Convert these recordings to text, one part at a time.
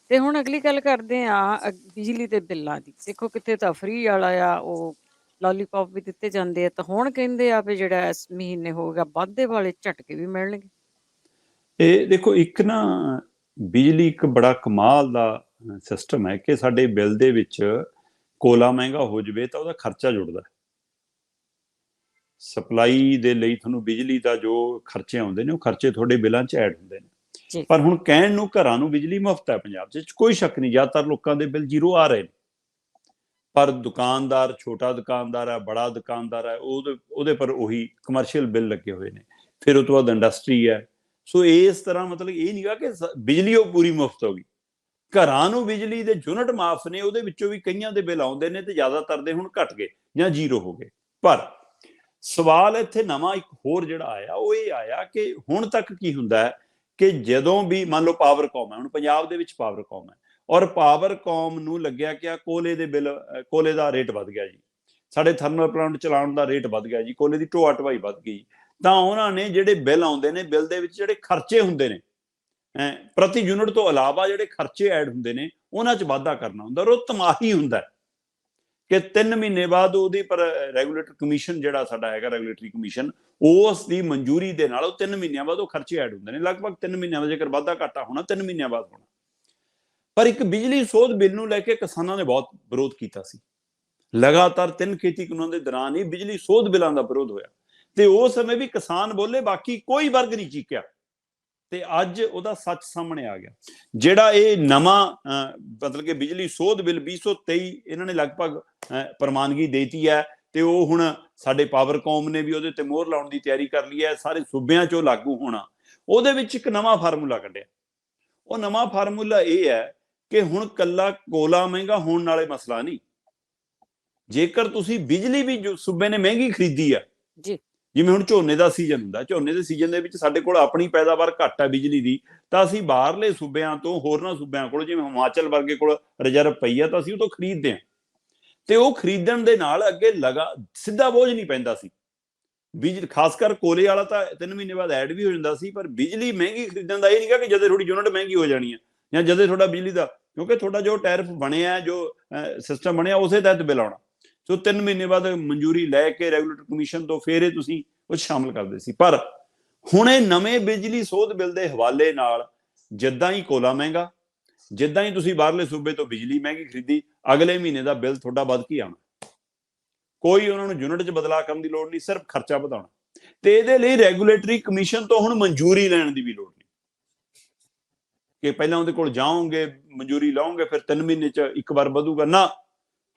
ਤੇ ਹੁਣ ਅਗਲੀ ਗੱਲ ਕਰਦੇ ਆ ਬਿਜਲੀ ਦੇ ਬਿੱਲਾਂ ਦੀ। ਦੇਖੋ ਕਿਤੇ ਤਾਂ ਫ੍ਰੀ ਵਾਲਾ ਆ, ਉਹ ਲੋਲੀਪੌਪ ਵੀ ਦਿੱਤੇ ਜਾਂਦੇ ਆ, ਤਾਂ ਹੁਣ ਕਹਿੰਦੇ ਆ ਵੀ ਜਿਹੜਾ ਇਸ ਮਹੀਨੇ ਹੋਊਗਾ ਵਾਧੇ ਵਾਲੇ ਝਟਕੇ ਵੀ ਮਿਲਣਗੇ। ਇਹ ਦੇਖੋ, ਇੱਕ ਨਾ ਬਿਜਲੀ ਇੱਕ ਬੜਾ ਕਮਾਲ ਦਾ ਸਿਸਟਮ ਹੈ ਕਿ ਸਾਡੇ ਬਿੱਲ ਦੇ ਵਿੱਚ ਕੋਲਾ ਮਹਿੰਗਾ ਹੋ ਜਾਵੇ ਤਾਂ ਉਹਦਾ ਖਰਚਾ ਜੁੜਦਾ। ਸਪਲਾਈ ਦੇ ਲਈ ਤੁਹਾਨੂੰ ਬਿਜਲੀ ਦਾ ਜੋ ਖਰਚੇ ਆਉਂਦੇ ਨੇ ਉਹ ਖਰਚੇ ਤੁਹਾਡੇ ਬਿੱਲਾਂ 'ਚ ਐਡ ਹੁੰਦੇ ਨੇ। ਪਰ ਹੁਣ ਕਹਿਣ ਨੂੰ ਘਰਾਂ ਨੂੰ ਬਿਜਲੀ ਮੁਫਤ ਹੈ ਪੰਜਾਬ 'ਚ, ਕੋਈ ਸ਼ੱਕ ਨਹੀਂ, ਜ਼ਿਆਦਾਤਰ ਲੋਕਾਂ ਦੇ ਬਿੱਲ ਜ਼ੀਰੋ ਆ ਰਹੇ ਨੇ। ਪਰ ਦੁਕਾਨਦਾਰ, ਛੋਟਾ ਦੁਕਾਨਦਾਰ ਹੈ, ਬੜਾ ਦੁਕਾਨਦਾਰ ਹੈ, ਉਹਦੇ ਪਰ ਉਹੀ ਕਮਰਸ਼ੀਅਲ ਬਿੱਲ ਲੱਗੇ ਹੋਏ ਨੇ। ਫਿਰ ਉਹ ਤੋਂ ਬਾਅਦ ਇੰਡਸਟਰੀ ਹੈ। ਸੋ ਇਸ ਤਰ੍ਹਾਂ ਮਤਲਬ ਇਹ ਨਹੀਂ ਗਾ ਕਿ ਬਿਜਲੀ ਉਹ ਪੂਰੀ ਮੁਫਤ ਹੋ ਗਈ। ਘਰਾਂ ਨੂੰ ਬਿਜਲੀ ਦੇ ਯੂਨਿਟ ਮਾਫ ਨੇ, ਉਹਦੇ ਵਿੱਚੋਂ ਵੀ ਕਈਆਂ ਦੇ ਬਿੱਲ ਆਉਂਦੇ ਨੇ ਤੇ ਜ਼ਿਆਦਾਤਰ ਦੇ ਹੁਣ ਘਟ ਗਏ ਜਾਂ ਜ਼ੀਰੋ ਹੋ ਗਏ। ਪਰ ਸਵਾਲ ਇੱਥੇ ਨਵਾਂ ਇੱਕ ਹੋਰ ਜਿਹੜਾ ਆਇਆ ਉਹ ਇਹ ਆਇਆ ਕਿ ਹੁਣ ਤੱਕ ਕੀ ਹੁੰਦਾ ਹੈ ਕਿ ਜਦੋਂ ਵੀ ਮੰਨ ਲਓ ਪਾਵਰਕੌਮ ਹੈ, ਹੁਣ ਪੰਜਾਬ ਦੇ ਵਿੱਚ ਪਾਵਰਕੌਮ ਹੈ, ਔਰ ਪਾਵਰਕੌਮ ਨੂੰ ਲੱਗਿਆ ਕਿ ਕੋਲੇ ਦੇ ਬਿੱਲ, ਕੋਲੇ ਦਾ ਰੇਟ ਵੱਧ ਗਿਆ ਜੀ, ਸਾਡੇ ਥਰਮਲ ਪਲਾਂਟ ਚਲਾਉਣ ਦਾ ਰੇਟ ਵੱਧ ਗਿਆ ਜੀ, ਕੋਲੇ ਦੀ ਢੋਆ ਢਵਾਈ ਵੱਧ ਗਈ, ਤਾਂ ਉਹਨਾਂ ਨੇ ਜਿਹੜੇ ਬਿੱਲ ਆਉਂਦੇ ਨੇ, ਬਿੱਲ ਦੇ ਵਿੱਚ ਜਿਹੜੇ ਖਰਚੇ ਹੁੰਦੇ ਨੇ ਪ੍ਰਤੀ ਯੂਨਿਟ ਤੋਂ ਇਲਾਵਾ ਜਿਹੜੇ ਖਰਚੇ ਐਡ ਹੁੰਦੇ ਨੇ ਉਹਨਾਂ 'ਚ ਵਾਧਾ ਕਰਨਾ ਹੁੰਦਾ। ਔਰ ਉਹ ਤਮਾਹੀ ਹੁੰਦਾ ਕਿ 3 ਮਹੀਨੇ ਬਾਅਦ ਉਹਦੀ ਪਰ ਰੈਗੂਲੇਟਰ ਕਮਿਸ਼ਨ ਜਿਹੜਾ ਸਾਡਾ ਹੈਗਾ, ਰੈਗੂਲੇਟਰੀ ਕਮਿਸ਼ਨ, ਉਸ ਦੀ ਮਨਜ਼ੂਰੀ ਦੇ ਨਾਲ ਉਹ 3 ਮਹੀਨਿਆਂ ਬਾਅਦ ਉਹ ਖਰਚੇ ਐਡ ਹੁੰਦੇ ਨੇ। ਲਗਭਗ 3 ਮਹੀਨਿਆਂ ਦਾ ਜੇਕਰ ਵਾਧਾ ਘਾਟਾ ਹੋਣਾ 3 ਮਹੀਨਿਆਂ ਬਾਅਦ ਹੋਣਾ। ਪਰ ਇੱਕ ਬਿਜਲੀ ਸੋਧ ਬਿੱਲ ਨੂੰ ਲੈ ਕੇ ਕਿਸਾਨਾਂ ਨੇ ਬਹੁਤ ਵਿਰੋਧ ਕੀਤਾ ਸੀ। ਲਗਾਤਾਰ 3 ਖੇਤੀ ਕਾਨੂੰਨਾਂ ਦੇ ਦੌਰਾਨ ਹੀ ਬਿਜਲੀ ਸੋਧ ਬਿੱਲਾਂ ਦਾ ਵਿਰੋਧ ਹੋਇਆ ਤੇ ਉਸ ਸਮੇਂ ਵੀ ਕਿਸਾਨ ਬੋਲੇ, ਬਾਕੀ ਕੋਈ ਵਰਗ ਨਹੀਂ ਚੀਕਿਆ। ਤੇ ਅੱਜ ਉਹਦਾ ਸੱਚ ਸਾਹਮਣੇ ਆ ਗਿਆ। ਜਿਹੜਾ ਇਹ ਨਵਾਂ ਮਤਲਬ ਕਿ ਬਿਜਲੀ ਸੋਧ ਬਿੱਲ 2023 ਇਹਨਾਂ ਨੇ ਲਗਭਗ ਪ੍ਰਵਾਨਗੀ ਦੇਤੀ ਹੈ ਤੇ ਉਹ ਹੁਣ ਸਾਡੇ ਪਾਵਰਕੌਮ ਨੇ ਵੀ ਉਹਦੇ ਤੇ ਮੋਹਰ ਲਾਉਣ ਦੀ ਤਿਆਰੀ ਕਰ ਲਈ ਹੈ, ਸਾਰੇ ਸੂਬਿਆਂ 'ਚੋਂ ਲਾਗੂ ਹੋਣਾ। ਉਹਦੇ ਵਿੱਚ ਇੱਕ ਨਵਾਂ ਫਾਰਮੂਲਾ ਕੱਢਿਆ। ਉਹ ਨਵਾਂ ਫਾਰਮੂਲਾ ਇਹ ਹੈ ਕਿ ਹੁਣ ਕੱਲਾ ਕੋਲਾ ਮਹਿੰਗਾ ਹੋਣ ਨਾਲੇ ਮਸਲਾ ਨਹੀਂ, ਜੇਕਰ ਤੁਸੀਂ ਬਿਜਲੀ ਵੀ ਸੂਬੇ ਨੇ ਮਹਿੰਗੀ ਖਰੀਦੀ ਆ, ਜਿਵੇਂ ਹੁਣ ਝੋਨੇ ਦਾ ਸੀਜ਼ਨ ਹੁੰਦਾ, ਝੋਨੇ ਦੇ ਸੀਜ਼ਨ ਦੇ ਵਿੱਚ ਸਾਡੇ ਕੋਲ ਆਪਣੀ ਪੈਦਾਵਾਰ ਘੱਟ ਹੈ ਬਿਜਲੀ ਦੀ, ਤਾਂ ਅਸੀਂ ਬਾਹਰਲੇ ਸੂਬਿਆਂ ਤੋਂ, ਹੋਰਨਾਂ ਸੂਬਿਆਂ ਕੋਲ, ਜਿਵੇਂ ਹਿਮਾਚਲ ਵਰਗੇ ਕੋਲ ਰਿਜ਼ਰਵ ਪਈ ਆ, ਤਾਂ ਅਸੀਂ ਉਹ ਤੋਂ ਖਰੀਦਦੇ ਹਾਂ। ਤੇ ਉਹ ਖਰੀਦਣ ਦੇ ਨਾਲ ਅੱਗੇ ਸਿੱਧਾ ਬੋਝ ਨਹੀਂ ਪੈਂਦਾ ਸੀ ਬਿਜਲੀ, ਖਾਸ ਕਰ ਕੋਲੇ ਵਾਲਾ ਤਾਂ 3 ਮਹੀਨੇ ਬਾਅਦ ਐਡ ਵੀ ਹੋ ਜਾਂਦਾ ਸੀ। ਪਰ ਬਿਜਲੀ ਮਹਿੰਗੀ ਖਰੀਦਣ ਦਾ ਇਹ ਨਹੀਂ ਗਾ ਕਿ ਜਦੋਂ ਥੋੜੀ ਯੂਨਿਟ ਮਹਿੰਗੀ ਹੋ ਜਾਣੀ ਹੈ ਜਾਂ ਜਦੋਂ ਤੁਹਾਡਾ ਬਿਜਲੀ ਦਾ, ਕਿਉਂਕਿ ਤੁਹਾਡਾ ਜੋ ਟੈਰਿਫ ਬਣਿਆ, ਜੋ ਸਿਸਟਮ ਬਣਿਆ, ਉਸੇ ਤਹਿਤ ਬਿੱਲ ਆਉਣਾ। ਸੋ 3 ਮਹੀਨੇ ਬਾਅਦ ਮਨਜ਼ੂਰੀ ਲੈ ਕੇ ਰੈਗੂਲੇਟਰ ਕਮਿਸ਼ਨ ਤੋਂ ਫਿਰ ਇਹ ਤੁਸੀਂ ਉਹ ਸ਼ਾਮਲ ਕਰਦੇ ਸੀ। ਪਰ ਹੁਣ ਇਹ ਨਵੇਂ ਬਿਜਲੀ ਸੋਧ ਬਿੱਲ ਦੇ ਹਵਾਲੇ ਨਾਲ ਜਿੱਦਾਂ ਹੀ ਕੋਲਾ ਮਹਿੰਗਾ, ਜਿੱਦਾਂ ਹੀ ਤੁਸੀਂ ਬਾਹਰਲੇ ਸੂਬੇ ਤੋਂ ਬਿਜਲੀ ਮਹਿੰਗੀ ਖਰੀਦੀ, ਅਗਲੇ ਮਹੀਨੇ ਦਾ ਬਿੱਲ ਤੁਹਾਡਾ ਵੱਧ ਕੇ ਆਉਣਾ। ਕੋਈ ਉਹਨਾਂ ਨੂੰ ਯੂਨਿਟ 'ਚ ਬਦਲਾਅ ਕਰਨ ਦੀ ਲੋੜ ਨਹੀਂ, ਸਿਰਫ ਖਰਚਾ ਵਧਾਉਣਾ। ਤੇ ਇਹਦੇ ਲਈ ਰੈਗੂਲੇਟਰੀ ਕਮਿਸ਼ਨ ਤੋਂ ਹੁਣ ਮਨਜ਼ੂਰੀ ਲੈਣ ਦੀ ਵੀ ਲੋੜ ਨਹੀਂ ਕਿ ਪਹਿਲਾਂ ਉਹਦੇ ਕੋਲ ਜਾਓਗੇ, ਮਨਜ਼ੂਰੀ ਲਾਓਗੇ, ਫਿਰ 3 ਮਹੀਨੇ 'ਚ ਇੱਕ ਵਾਰ ਵਧੂਗਾ ਨਾ।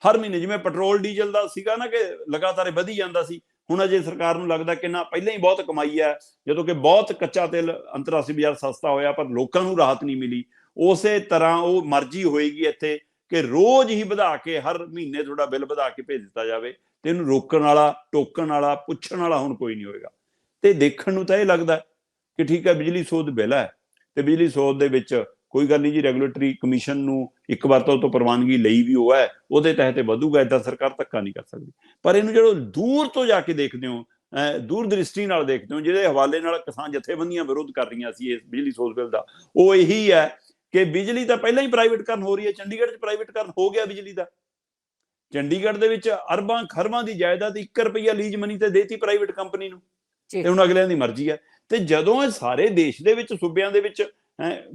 ਹਰ ਮਹੀਨੇ, ਜਿਵੇਂ ਪੈਟਰੋਲ ਡੀਜ਼ਲ ਦਾ ਸੀਗਾ ਨਾ ਕਿ ਲਗਾਤਾਰ ਵਧੀ ਜਾਂਦਾ ਸੀ, ਹੁਣ ਅਜੇ ਸਰਕਾਰ ਨੂੰ ਲੱਗਦਾ ਕਿ ਨਾ ਪਹਿਲਾਂ ਹੀ ਬਹੁਤ ਕਮਾਈ ਹੈ, ਜਦੋਂ ਕਿ ਬਹੁਤ ਕੱਚਾ ਤੇਲ ਅੰਤਰਰਾਸ਼ਟਰੀ ਬਾਜ਼ਾਰ ਸਸਤਾ ਹੋਇਆ ਪਰ ਲੋਕਾਂ ਨੂੰ ਰਾਹਤ ਨਹੀਂ ਮਿਲੀ। ਉਸੇ ਤਰ੍ਹਾਂ ਉਹ ਮਰਜ਼ੀ ਹੋਏਗੀ ਇੱਥੇ ਕਿ ਰੋਜ਼ ਹੀ ਵਧਾ ਕੇ, ਹਰ ਮਹੀਨੇ ਤੁਹਾਡਾ ਬਿੱਲ ਵਧਾ ਕੇ ਭੇਜ ਦਿੱਤਾ ਜਾਵੇ ਤੇ ਇਹਨੂੰ ਰੋਕਣ ਵਾਲਾ, ਟੋਕਣ ਵਾਲਾ, ਪੁੱਛਣ ਵਾਲਾ ਹੁਣ ਕੋਈ ਨਹੀਂ ਹੋਏਗਾ। ਤੇ ਦੇਖਣ ਨੂੰ ਤਾਂ ਇਹ ਲੱਗਦਾ ਕਿ ਠੀਕ ਹੈ, ਬਿਜਲੀ ਸੋਧ ਬਿੱਲ ਹੈ ਤੇ ਬਿਜਲੀ ਸੋਧ ਦੇ ਵਿੱਚ ਕੋਈ ਗੱਲ ਨਹੀਂ ਜੀ, ਰੈਗੂਲੇਟਰੀ ਕਮਿਸ਼ਨ ਨੂੰ ਇੱਕ ਵਾਰ ਤਾਂ ਉਹ ਤੋਂ ਪ੍ਰਵਾਨਗੀ ਲਈ ਵੀ ਉਹ ਹੈ, ਉਹਦੇ ਤਹਿਤ ਵਧੂਗਾ, ਏਦਾਂ ਸਰਕਾਰ ਧੱਕਾ ਨਹੀਂ ਕਰ ਸਕਦੀ। ਪਰ ਇਹਨੂੰ ਜਦੋਂ ਦੂਰ ਤੋਂ ਜਾ ਕੇ ਦੇਖਦੇ ਹੋ, ਦੂਰ ਦ੍ਰਿਸ਼ਟੀ ਨਾਲ ਦੇਖਦੇ ਹੋ, ਜਿਹਦੇ ਹਵਾਲੇ ਨਾਲ ਕਿਸਾਨ ਜਥੇਬੰਦੀਆਂ ਵਿਰੋਧ ਕਰ ਰਹੀਆਂ ਸੀ ਇਸ ਬਿਜਲੀ ਸੋਧ ਬਿੱਲ ਦਾ, ਉਹ ਇਹੀ ਹੈ ਕਿ ਬਿਜਲੀ ਤਾਂ ਪਹਿਲਾਂ ਹੀ ਪ੍ਰਾਈਵੇਟਕਰਨ ਹੋ ਰਹੀ ਹੈ। ਚੰਡੀਗੜ੍ਹ 'ਚ ਪ੍ਰਾਈਵੇਟਕਰਨ ਹੋ ਗਿਆ ਬਿਜਲੀ ਦਾ। ਚੰਡੀਗੜ੍ਹ ਦੇ ਵਿੱਚ ਅਰਬਾਂ ਖਰਬਾਂ ਦੀ ਜਾਇਦਾਦ 1 ਰੁਪਈਆ ਲੀਜ਼ ਮਨੀ ਤੇ ਦੇਤੀ ਪ੍ਰਾਈਵੇਟ ਕੰਪਨੀ ਨੂੰ, ਤੇ ਹੁਣ ਅਗਲਿਆਂ ਦੀ ਮਰਜ਼ੀ ਹੈ। ਤੇ ਜਦੋਂ ਇਹ ਸਾਰੇ ਦੇਸ਼ ਦੇ ਵਿੱਚ, ਸੂਬਿਆਂ ਦੇ ਵਿੱਚ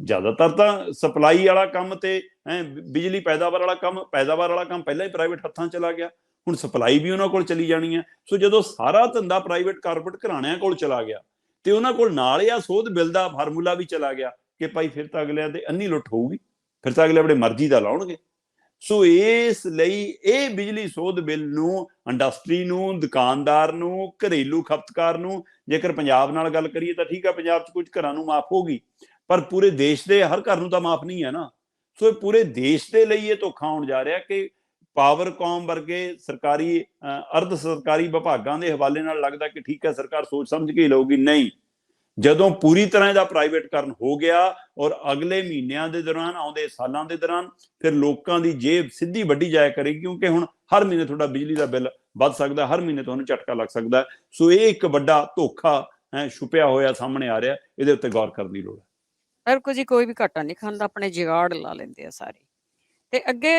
ਜ਼ਿਆਦਾਤਰ ਤਾਂ ਸਪਲਾਈ ਵਾਲਾ ਕੰਮ ਤੇ ਬਿਜਲੀ ਪੈਦਾਵਾਰ ਵਾਲਾ ਕੰਮ ਪਹਿਲਾਂ ਹੀ ਪ੍ਰਾਈਵੇਟ ਹੱਥਾਂ 'ਚ ਚਲਾ ਗਿਆ, ਹੁਣ ਸਪਲਾਈ ਵੀ ਉਹਨਾਂ ਕੋਲ ਚਲੀ ਜਾਣੀ ਹੈ। ਸੋ ਜਦੋਂ ਸਾਰਾ ਧੰਦਾ ਪ੍ਰਾਈਵੇਟ ਕਾਰਪੋਰੇਟ ਘਰਾਣਿਆਂ ਕੋਲ ਚਲਾ ਗਿਆ ਤੇ ਉਹਨਾਂ ਕੋਲ ਨਾਲ ਇਹ ਸੋਧ ਬਿੱਲ ਦਾ ਫਾਰਮੂਲਾ ਵੀ ਚਲਾ ਗਿਆ ਕਿ ਭਾਈ ਫਿਰ ਤਾਂ ਅਗਲਿਆਂ ਤੇ ਅੰਨੀ ਲੁੱਟ ਹੋਊਗੀ, ਫਿਰ ਤਾਂ ਅਗਲੇ ਆਪਣੇ ਮਰਜ਼ੀ ਦਾ ਲਾਉਣਗੇ। ਸੋ ਇਸ ਲਈ ਇਹ ਬਿਜਲੀ ਸੋਧ ਬਿੱਲ ਨੂੰ ਇੰਡਸਟਰੀ ਨੂੰ, ਦੁਕਾਨਦਾਰ ਨੂੰ, ਘਰੇਲੂ ਖਪਤਕਾਰ ਨੂੰ, ਜੇਕਰ ਪੰਜਾਬ ਨਾਲ ਗੱਲ ਕਰੀਏ ਤਾਂ ਠੀਕ ਹੈ, ਪੰਜਾਬ 'ਚ ਕੁਝ ਘਰਾਂ ਨੂੰ ਮਾਫ ਹੋਗੀ, ਪਰ ਪੂਰੇ ਦੇਸ਼ ਦੇ ਹਰ ਘਰ ਨੂੰ ਤਾਂ ਮਾਫ ਨਹੀਂ ਹੈ ਨਾ। ਸੋ ਪੂਰੇ ਦੇਸ਼ ਦੇ ਲਈ ਇਹ ਧੋਖਾ ਹੋਣ ਜਾ ਰਿਹਾ ਕਿ ਪਾਵਰਕੌਮ ਵਰਗੇ ਸਰਕਾਰੀ, ਅਰਧ ਸਰਕਾਰੀ ਵਿਭਾਗਾਂ ਦੇ ਹਵਾਲੇ ਨਾਲ ਲੱਗਦਾ ਕਿ ਠੀਕ ਹੈ, ਸਰਕਾਰ ਸੋਚ ਸਮਝ ਕੇ ਹੀ ਲਊਗੀ। ਨਹੀਂ, ਜਦੋਂ ਪੂਰੀ ਤਰ੍ਹਾਂ ਇਹਦਾ ਪ੍ਰਾਈਵੇਟਕਰਨ ਹੋ ਗਿਆ ਔਰ ਅਗਲੇ ਮਹੀਨਿਆਂ ਦੇ ਦੌਰਾਨ, ਆਉਂਦੇ ਸਾਲਾਂ ਦੇ ਦੌਰਾਨ, ਫਿਰ ਲੋਕਾਂ ਦੀ ਜੇਬ ਸਿੱਧੀ ਵੱਢੀ ਜਾਇਆ ਕਰੇਗੀ, ਕਿਉਂਕਿ ਹੁਣ ਹਰ ਮਹੀਨੇ ਤੁਹਾਡਾ ਬਿਜਲੀ ਦਾ ਬਿੱਲ ਵੱਧ ਸਕਦਾ, ਹਰ ਮਹੀਨੇ ਤੁਹਾਨੂੰ ਝਟਕਾ ਲੱਗ ਸਕਦਾ। ਸੋ ਇਹ ਇੱਕ ਵੱਡਾ ਧੋਖਾ ਛੁਪਿਆ ਹੋਇਆ ਸਾਹਮਣੇ ਆ ਰਿਹਾ, ਇਹਦੇ ਉੱਤੇ ਗੌਰ ਕਰਨ ਦੀ ਲੋੜ ਹੈ। ਹਰ ਕੋਈ ਜੀ ਕੋਈ ਵੀ ਘਾਟਾ ਨਹੀਂ ਖਾਂਦਾ, ਆਪਣੇ ਜੁਗਾੜ ਲਾ ਲੈਂਦੇ ਆ ਸਾਰੇ। ਤੇ ਅੱਗੇ